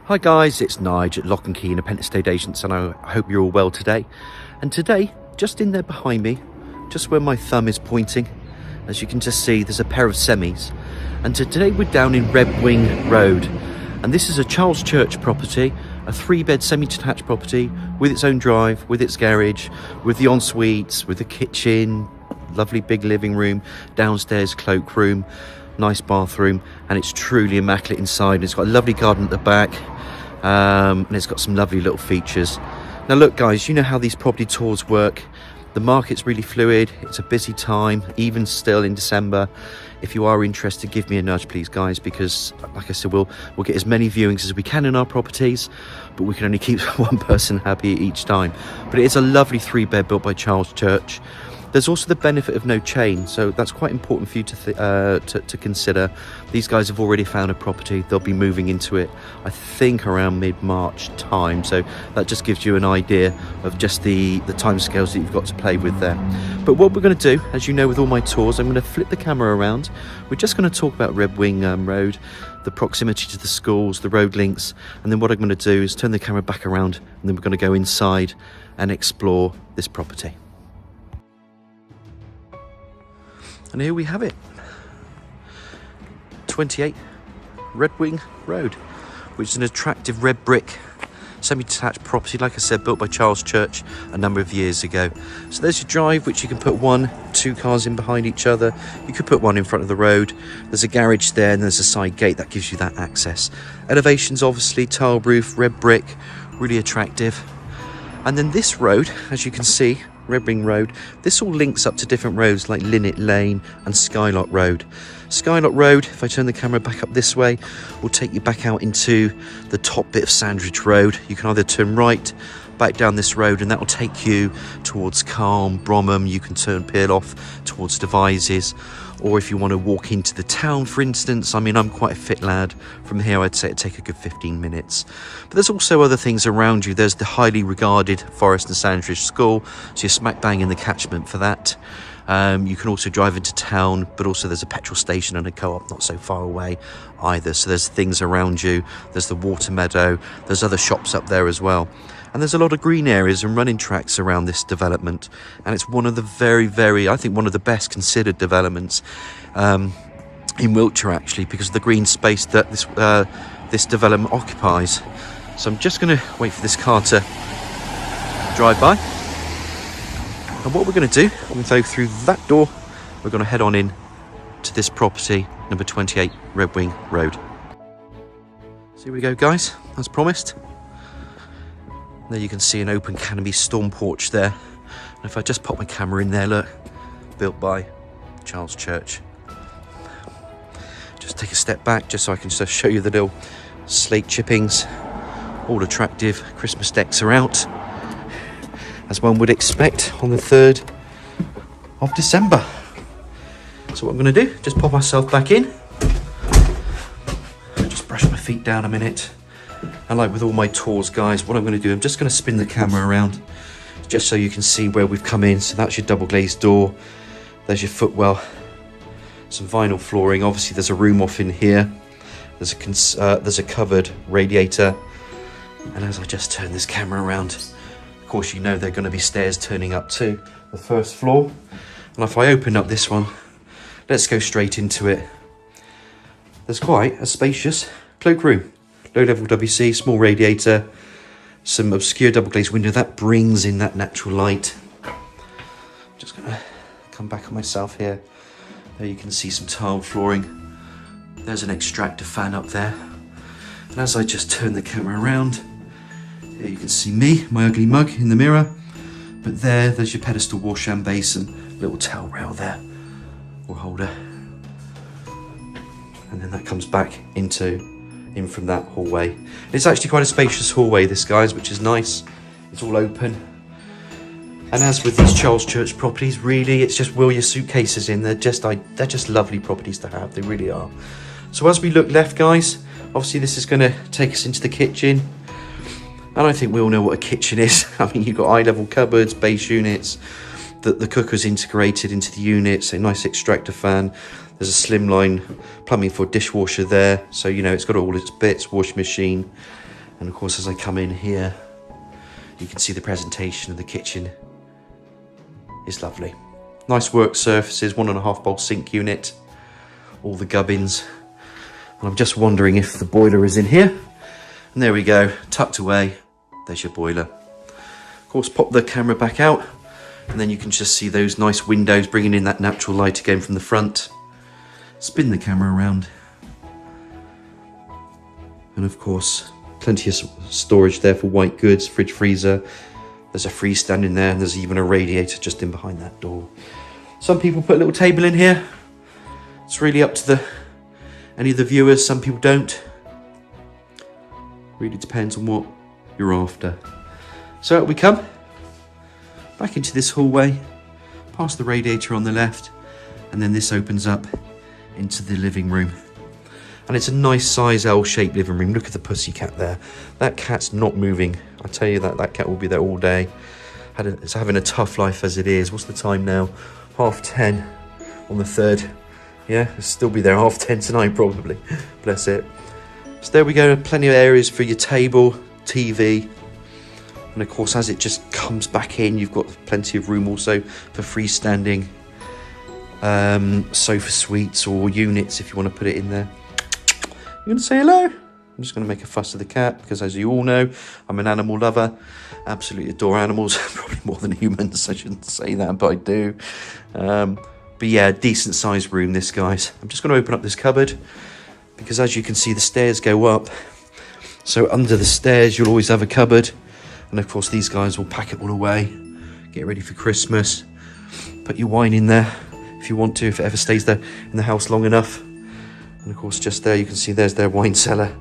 Hi guys, it's Nige at Lock and Key Independent Estate Agents, and I hope you're all well today. And today, just in there behind me, just where my thumb is pointing, as you can just see, there's a pair of semis. And today we're down in Redwing Road, and this is a Charles Church property, a 3-bed semi-detached property with its own drive, with its garage, with the ensuites, with the kitchen, lovely big living room, downstairs cloakroom, nice bathroom, and it's truly immaculate inside. It's got a lovely garden at the back, and it's got some lovely little features. Now look guys, you know how these property tours work. The market's really fluid, it's a busy time, even still in December. If you are interested, give me a nudge please guys, because like I said, we'll get as many viewings as we can in our properties, but we can only keep one person happy each time. But it is a lovely 3-bed built by Charles Church. There's also the benefit of no chain, so that's quite important for you to consider. These guys have already found a property. They'll be moving into it, I think, around mid-March time. So that just gives you an idea of just the timescales that you've got to play with there. But what we're going to do, as you know with all my tours, I'm going to flip the camera around. We're just going to talk about Redwing Road, the proximity to the schools, the road links, and then what I'm going to do is turn the camera back around, and then we're going to go inside and explore this property. And here we have it, 28 Redwing Road, which is an attractive red brick semi-detached property, like I said, built by Charles Church a number of years ago. So there's your drive, which you can put 1-2 cars in behind each other. You could put one in front of the road. There's a garage there, and there's a side gate that gives you that access. Elevations, obviously, tile roof, red brick, really attractive. And then this road, as you can see, Redwing Road, this all links up to different roads like Linnet Lane and Skylock Road. Skylock Road, if I turn the camera back up this way, will take you back out into the top bit of Sandridge Road. You can either turn right, back down this road, and that will take you towards Calm, Bromham. You can peel off towards Devizes, or if you want to walk into the town, for instance, I mean, I'm quite a fit lad. From here, I'd say it'd take a good 15 minutes. But there's also other things around you. There's the highly regarded Forest Sandridge School, so you're smack bang in the catchment for that. You can also drive into town, but also there's a petrol station and a co-op not so far away either. So there's things around you. There's the water meadow. There's other shops up there as well. And there's a lot of green areas and running tracks around this development. And it's one of the I think one of the best considered developments in Wiltshire, actually, because of the green space that this development occupies. So I'm just going to wait for this car to drive by. And what we're going to do, we're going to go through that door. We're going to head on in to this property, number 28 Redwing Road. So here we go, guys, as promised. There you can see an open canopy storm porch there. And if I just pop my camera in there, look, built by Charles Church. Just take a step back just so I can just show you the little slate chippings. All attractive. Christmas decks are out, as one would expect, on the 3rd of December. So what I'm going to do, just pop myself back in. Just brush my feet down a minute. And like with all my tours, guys, what I'm going to do, I'm just going to spin the camera around just so you can see where we've come in. So that's your double glazed door. There's your footwell. Some vinyl flooring. Obviously, there's a room off in here. There's a covered radiator. And as I just turn this camera around, of course, you know there are going to be stairs turning up to the first floor. And if I open up this one, let's go straight into it. There's quite a spacious cloakroom. Low-level WC, small radiator, some obscure double-glazed window. That brings in that natural light. Just going to come back on myself here. There you can see some tile flooring. There's an extractor fan up there. And as I just turn the camera around, here you can see me, my ugly mug in the mirror. But there's your pedestal washhand basin, little towel rail there, or holder. And then that comes back in from that hallway. It's actually quite a spacious hallway, this, guys, which is nice. It's all open. And as with these Charles Church properties, really, it's just wheel your suitcases in. They're just lovely properties to have. They really are. So as we look left, guys, obviously this is going to take us into the kitchen. And I think we all know what a kitchen is. I mean, you've got eye-level cupboards, base units. The cooker's integrated into the units, a nice extractor fan. There's a slimline plumbing for a dishwasher there. So, you know, it's got all its bits, washing machine. And of course, as I come in here, you can see the presentation of the kitchen is lovely. Nice work surfaces, 1.5 bowl sink unit, all the gubbins. And I'm just wondering if the boiler is in here. And there we go, tucked away. There's your boiler. Of course, pop the camera back out, and then you can just see those nice windows bringing in that natural light again from the front. Spin the camera around. And of course, plenty of storage there for white goods, fridge, freezer. There's a freestand in there, and there's even a radiator just in behind that door. Some people put a little table in here. It's really up to any of the viewers. Some people don't. Really depends on what you're after. So out we come. Back into this hallway, past the radiator on the left, and then this opens up into the living room. And it's a nice size L-shaped living room. Look at the pussy cat there. That cat's not moving. I tell you that cat will be there all day. It's having a tough life as it is. What's the time now? 10:30 on the 3rd. Yeah, it'll still be there 10:30 tonight probably. Bless it. So there we go. Plenty of areas for your table, TV. And of course, as it just comes back in, you've got plenty of room also for freestanding sofa suites or units if you want to put it in there. You going to say hello? I'm just going to make a fuss of the cat because, as you all know, I'm an animal lover. Absolutely adore animals, probably more than humans. I shouldn't say that, but I do. But yeah, decent sized room this, guys. I'm just going to open up this cupboard because, as you can see, the stairs go up. So under the stairs, you'll always have a cupboard. And of course, these guys will pack it all away, get ready for Christmas. Put your wine in there if you want to, if it ever stays there in the house long enough. And of course, just there, you can see there's their wine cellar.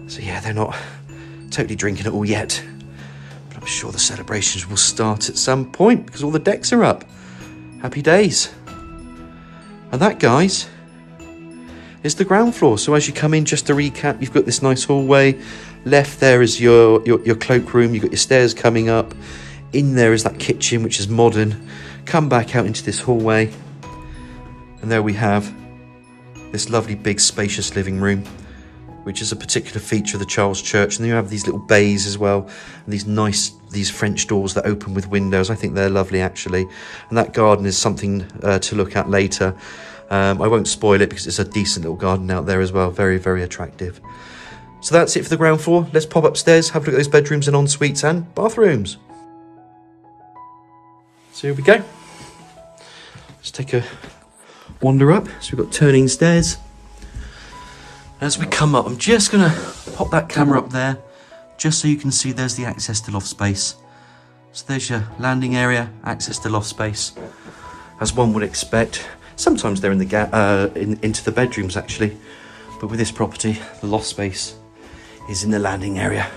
So yeah, they're not totally drinking it all yet. But I'm sure the celebrations will start at some point because all the decks are up. Happy days. And that, guys, is the ground floor. So as you come in, just to recap, you've got this nice hallway. Left there is your cloakroom. You've got your stairs coming up. In there is that kitchen, which is modern. Come back out into this hallway. And there we have this lovely, big, spacious living room, which is a particular feature of the Charles Church. And then you have these little bays as well. And these French doors that open with windows. I think they're lovely, actually. And that garden is something to look at later. I won't spoil it because it's a decent little garden out there as well. Very, very attractive. So that's it for the ground floor. Let's pop upstairs, have a look at those bedrooms and en-suites and bathrooms. So here we go. Let's take a wander up. So we've got turning stairs. As we come up, I'm just going to pop that camera up there, just so you can see there's the access to loft space. So there's your landing area, access to loft space, as one would expect. Sometimes they're in the into the bedrooms, actually. But with this property, the loft space is in the landing area.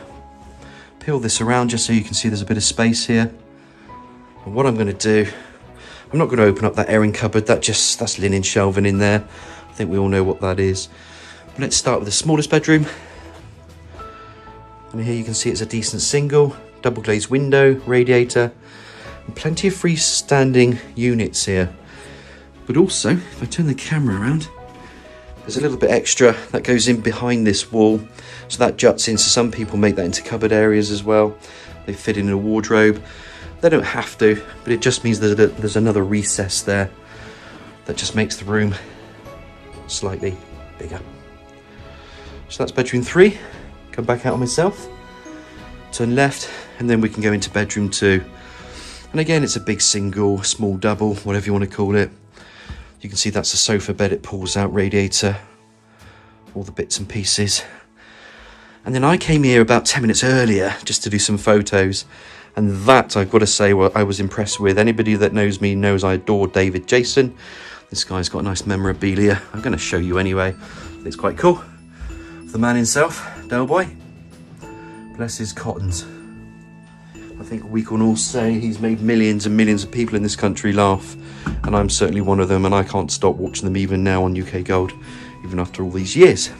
Peel this around just so you can see there's a bit of space here. And what I'm going to do, I'm not going to open up that airing cupboard. That's linen shelving in there. I think we all know what that is. But let's start with the smallest bedroom. And here you can see it's a decent single, double glazed window, radiator, and plenty of freestanding units here. But also, if I turn the camera around, there's a little bit extra that goes in behind this wall. So that juts in. So some people make that into cupboard areas as well. They fit in a wardrobe. They don't have to, but it just means there's another recess there that just makes the room slightly bigger. So that's bedroom 3. Come back out on myself. Turn left, and then we can go into bedroom 2. And again, it's a big single, small double, whatever you want to call it. You can see that's a sofa bed. It pulls out, radiator, all the bits and pieces. And then I came here about 10 minutes earlier just to do some photos. And that, I've got to say, what I was impressed with. Anybody that knows me knows I adore David Jason. This guy's got nice memorabilia. I'm going to show you anyway. It's quite cool. The man himself, Del Boy. Bless his cottons. I think we can all say he's made millions and millions of people in this country laugh. And I'm certainly one of them. And I can't stop watching them even now on UK Gold, even after all these years.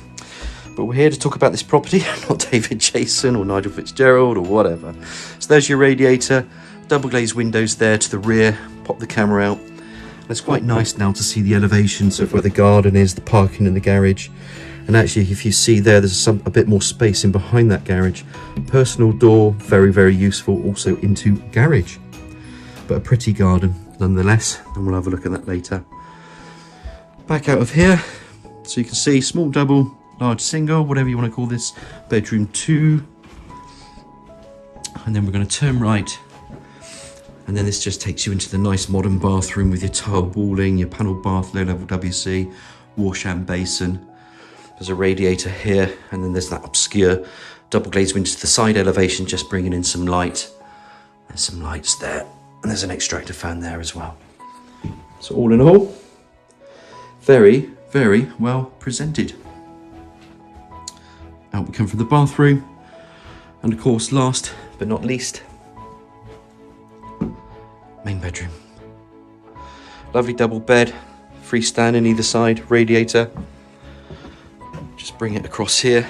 But we're here to talk about this property, not David Jason or Nigel Fitzgerald or whatever. So there's your radiator, double glazed windows there to the rear. Pop the camera out. And it's quite nice now to see the elevations of where the garden is, the parking and the garage. And actually, if you see there's a bit more space in behind that garage. Personal door, very, very useful, also into garage. But a pretty garden nonetheless, and we'll have a look at that later. Back out of here, so you can see small double, large single, whatever you want to call this, bedroom 2. And then we're going to turn right, and then this just takes you into the nice modern bathroom with your tile walling, your panelled bath, low level WC, wash and basin. There's a radiator here, and then there's that obscure double glazed window to the side elevation, just bringing in some light. There's some lights there, and there's an extractor fan there as well. So all in all, very, very well presented. Out we come from the bathroom, and of course, last but not least, main bedroom. Lovely double bed, freestanding either side, radiator. Just bring it across here,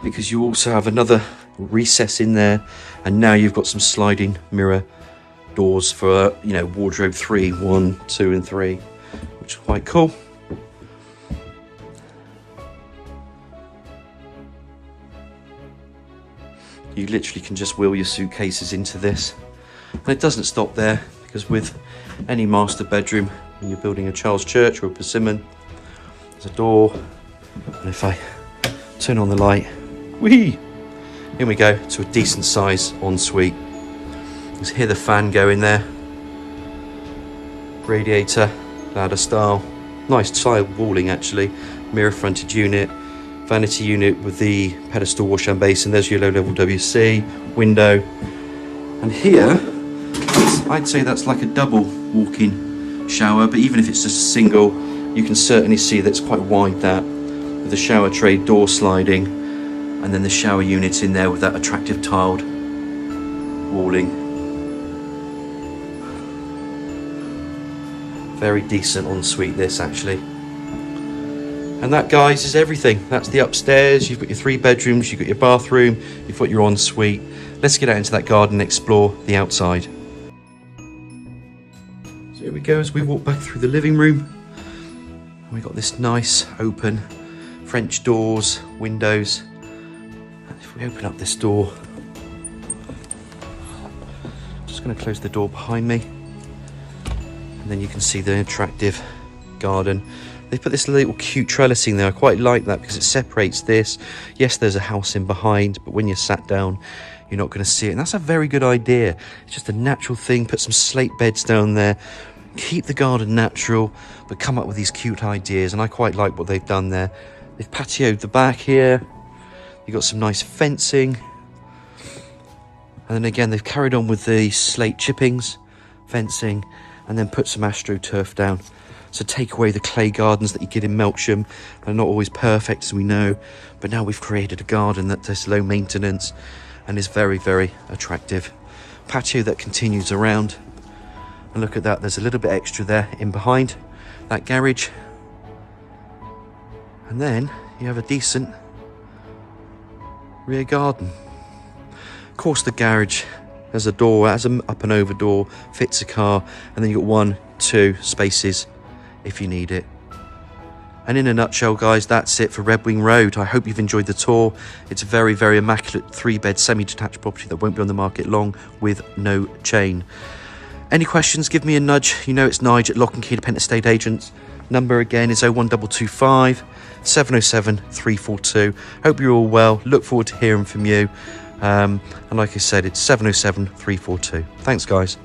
because you also have another recess in there, and now you've got some sliding mirror doors for, you know, wardrobe 3, 1, 2 and 3, which is quite cool. You literally can just wheel your suitcases into this. And it doesn't stop there, because with any master bedroom, when you're building a child's church or a persimmon, there's a door. And if I turn on the light, whee! In we go to a decent size ensuite. You can hear the fan going there. Radiator, ladder style. Nice tile walling actually. Mirror fronted unit. Vanity unit with the pedestal wash and basin. There's your low level WC. Window. And here, I'd say that's like a double walk-in shower, but even if it's just a single, you can certainly see that's quite wide, that, with the shower tray door sliding, and then the shower unit in there with that attractive tiled walling. Very decent ensuite this actually. And that, guys, is everything. That's the upstairs. You've got your 3 bedrooms, you've got your bathroom, you've got your ensuite. Let's get out into that garden and explore the outside. So here we go as we walk back through the living room. And we've got this nice open French doors, windows. And if we open up this door, I'm just going to close the door behind me. And then you can see the attractive garden. They put this little cute trellising there. I quite like that because it separates this. Yes, there's a house in behind, but when you're sat down, you're not going to see it. And that's a very good idea. It's just a natural thing. Put some slate beds down there. Keep the garden natural, but come up with these cute ideas. And I quite like what they've done there. They've patioed the back here. You've got some nice fencing. And then again, they've carried on with the slate chippings, fencing, and then put some astroturf down. So take away the clay gardens that you get in Melksham. They're not always perfect, as we know, but now we've created a garden that is low maintenance and is very, very attractive. Patio that continues around. And look at that, there's a little bit extra there in behind that garage. And then you have a decent rear garden. Of course, the garage has a door, has an up and over door, fits a car, and then you've got 1, 2 spaces if you need it. And in a nutshell, guys, that's it for Redwing Road. I hope you've enjoyed the tour. It's a very, very immaculate 3-bed semi-detached property that won't be on the market long, with no chain. Any questions, give me a nudge. You know it's Nige at Lock and Key Independent Estate Agents. Number again is 01225 707 342. Hope you're all well. Look forward to hearing from you. And like I said, it's 707 342. Thanks, guys.